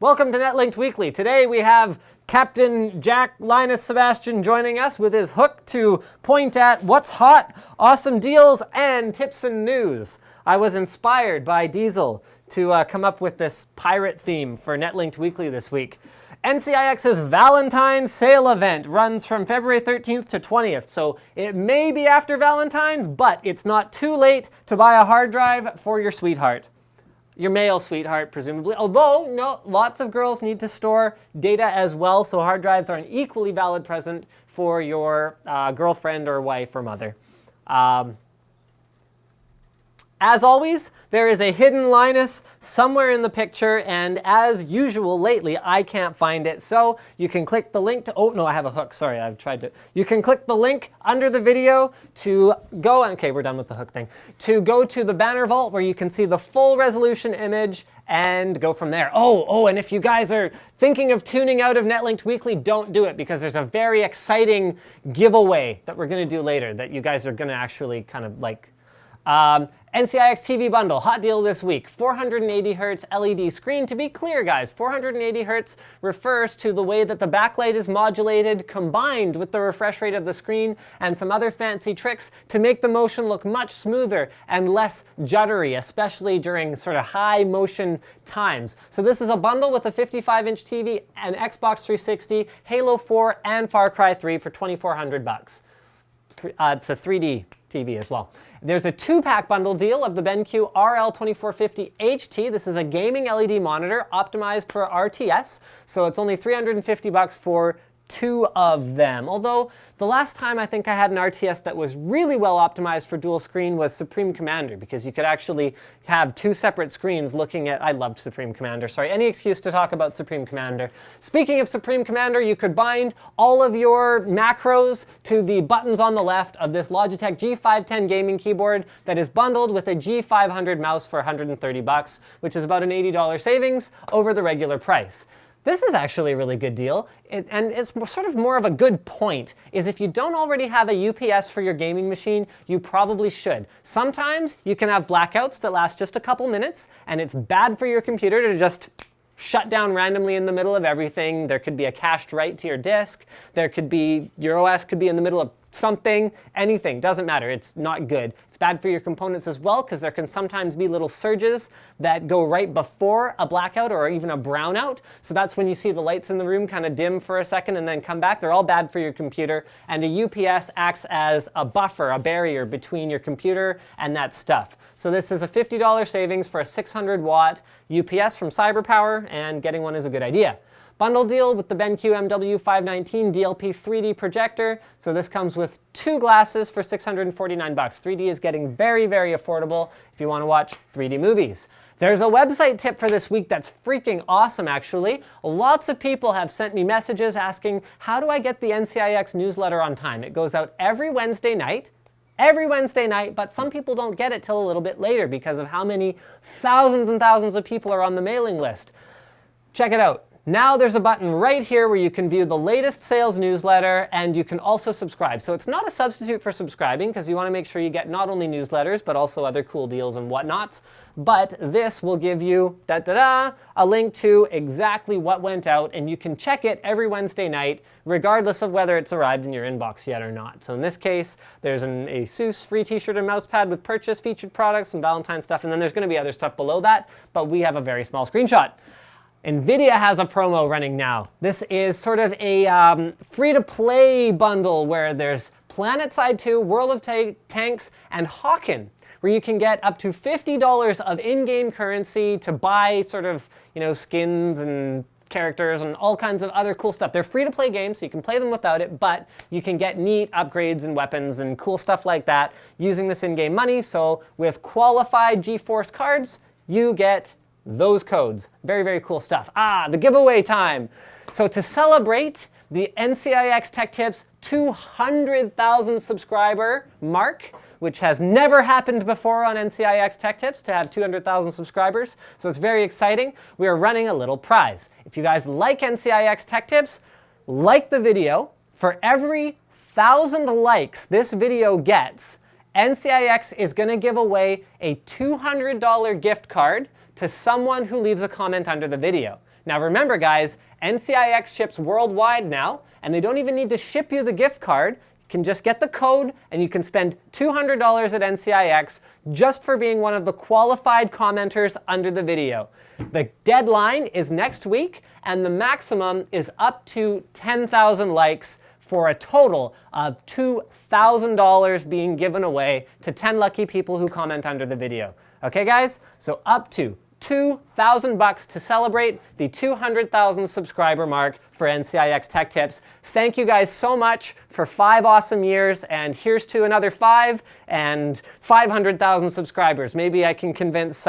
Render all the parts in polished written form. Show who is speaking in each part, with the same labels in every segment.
Speaker 1: Welcome to Netlinked Weekly. Today we have Captain Jack Linus Sebastian joining us with his hook to point at what's hot, awesome deals, and tips and news. I was inspired by Diesel to come up with this pirate theme for Netlinked Weekly this week. NCIX's Valentine's sale event runs from February 13th to 20th, so it may be after Valentine's, but it's not too late to buy a hard drive for your sweetheart. Your male sweetheart, presumably. Although, no, lots of girls need to store data as well, so hard drives are an equally valid present for your girlfriend or wife or mother. As always, there is a hidden Linus somewhere in the picture, and as usual lately, I can't find it. So you can click the link to, oh no, I have a hook, sorry, I've tried to. You can click the link under the video to go, okay, we're done with the hook thing, to go to the banner vault where you can see the full resolution image and go from there. Oh, and if you guys are thinking of tuning out of Netlinked Weekly, don't do it, because there's a very exciting giveaway that we're gonna do later that you guys are gonna actually kind of like. NCIX TV bundle, hot deal this week, 480 hertz LED screen. To be clear, guys, 480 hertz refers to the way that the backlight is modulated combined with the refresh rate of the screen and some other fancy tricks to make the motion look much smoother and less juddery, especially during sort of high motion times. So this is a bundle with a 55-inch TV, an Xbox 360, Halo 4, and Far Cry 3 for $2,400. It's a 3D TV as well. There's a 2-pack bundle deal of the BenQ RL2450 HT. This is a gaming LED monitor optimized for RTS, so it's only $350 for 2 of them. Although the last time I think I had an RTS that was really well optimized for dual screen was Supreme Commander, because you could actually have 2 separate screens looking at, I loved Supreme Commander, sorry, any excuse to talk about Supreme Commander. Speaking of Supreme Commander, you could bind all of your macros to the buttons on the left of this Logitech G510 gaming keyboard that is bundled with a G500 mouse for $130, which is about an $80 savings over the regular price. This is actually a really good deal, and it's sort of more of a good point, is if you don't already have a UPS for your gaming machine, you probably should. Sometimes you can have blackouts that last just a couple minutes, and it's bad for your computer to just shut down randomly in the middle of everything. There could be a cached write to your disk. There could be, your OS could be in the middle of something, anything, doesn't matter, it's not good. It's bad for your components as well, because there can sometimes be little surges that go right before a blackout or even a brownout. So that's when you see the lights in the room kind of dim for a second and then come back. They're all bad for your computer, and a UPS acts as a buffer, a barrier between your computer and that stuff. So this is a $50 savings for a 600-watt UPS from CyberPower, and getting one is a good idea. Bundle deal with the BenQ MW519 DLP 3D projector. So this comes with 2 glasses for $649. 3D is getting very, very affordable if you want to watch 3D movies. There's a website tip for this week that's freaking awesome, actually. Lots of people have sent me messages asking, how do I get the NCIX newsletter on time? It goes out every Wednesday night, but some people don't get it till a little bit later because of how many thousands and thousands of people are on the mailing list. Check it out. Now there's a button right here where you can view the latest sales newsletter, and you can also subscribe. So it's not a substitute for subscribing, because you want to make sure you get not only newsletters, but also other cool deals and whatnots. But this will give you, a link to exactly what went out, and you can check it every Wednesday night, regardless of whether it's arrived in your inbox yet or not. So in this case, there's an Asus free t-shirt and mouse pad with purchase, featured products, some Valentine stuff, and then there's going to be other stuff below that, but we have a very small screenshot. NVIDIA has a promo running now. This is sort of a free-to-play bundle where there's PlanetSide 2, World of Tanks, and Hawken, where you can get up to $50 of in-game currency to buy sort of, skins and characters and all kinds of other cool stuff. They're free-to-play games, so you can play them without it, but you can get neat upgrades and weapons and cool stuff like that using this in-game money. So with qualified GeForce cards, you get those codes. Very, very cool stuff. The giveaway time. So to celebrate the NCIX Tech Tips 200,000 subscriber mark, which has never happened before on NCIX Tech Tips to have 200,000 subscribers, so it's very exciting, we are running a little prize. If you guys like NCIX Tech Tips, like the video. For every 1,000 likes this video gets, NCIX is going to give away a $200 gift card to someone who leaves a comment under the video. Now remember guys, NCIX ships worldwide now, and they don't even need to ship you the gift card. You can just get the code and you can spend $200 at NCIX just for being one of the qualified commenters under the video. The deadline is next week, and the maximum is up to 10,000 likes for a total of $2,000 being given away to 10 lucky people who comment under the video. Okay guys, so up to $2,000 to celebrate the 200,000 subscriber mark for NCIX Tech Tips. Thank you guys so much for 5 awesome years, and here's to another 5 and 500,000 subscribers. Maybe I can convince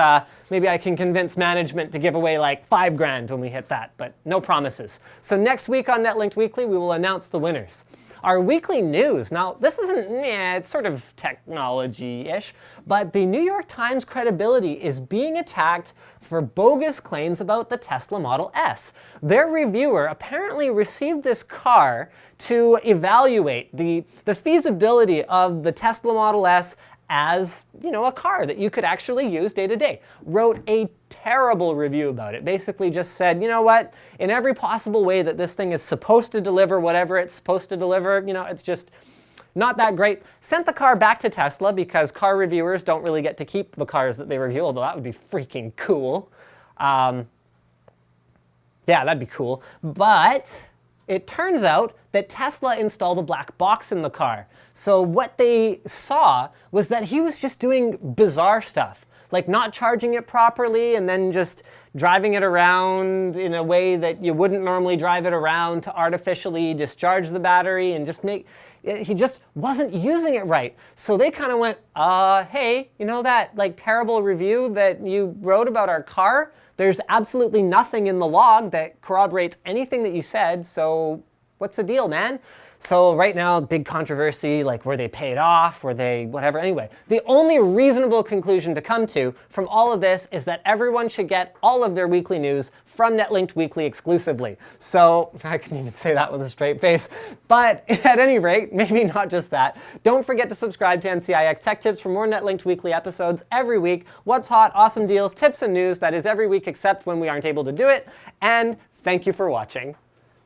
Speaker 1: management to give away like $5,000 when we hit that, but no promises. So next week on Netlinked Weekly, we will announce the winners. Our weekly news, now this isn't, it's sort of technology-ish, but the New York Times credibility is being attacked for bogus claims about the Tesla Model S. Their reviewer apparently received this car to evaluate the feasibility of the Tesla Model S as, a car that you could actually use day to day. Wrote a terrible review about it. Basically just said, you know what, in every possible way that this thing is supposed to deliver whatever it's supposed to deliver, it's just not that great. Sent the car back to Tesla because car reviewers don't really get to keep the cars that they review, although that would be freaking cool. Yeah, that'd be cool. But it turns out that Tesla installed a black box in the car. So what they saw was that he was just doing bizarre stuff, like not charging it properly and then just driving it around in a way that you wouldn't normally drive it around to artificially discharge the battery and he just wasn't using it right. So they kind of went, hey, that like terrible review that you wrote about our car? There's absolutely nothing in the log that corroborates anything that you said, so what's the deal, man? So right now, big controversy, like were they paid off, were they whatever? Anyway, the only reasonable conclusion to come to from all of this is that everyone should get all of their weekly news from Netlinked Weekly exclusively. So I couldn't even say that with a straight face. But at any rate, maybe not just that. Don't forget to subscribe to NCIX Tech Tips for more Netlinked Weekly episodes every week. What's hot, awesome deals, tips, and news. That is every week except when we aren't able to do it. And thank you for watching.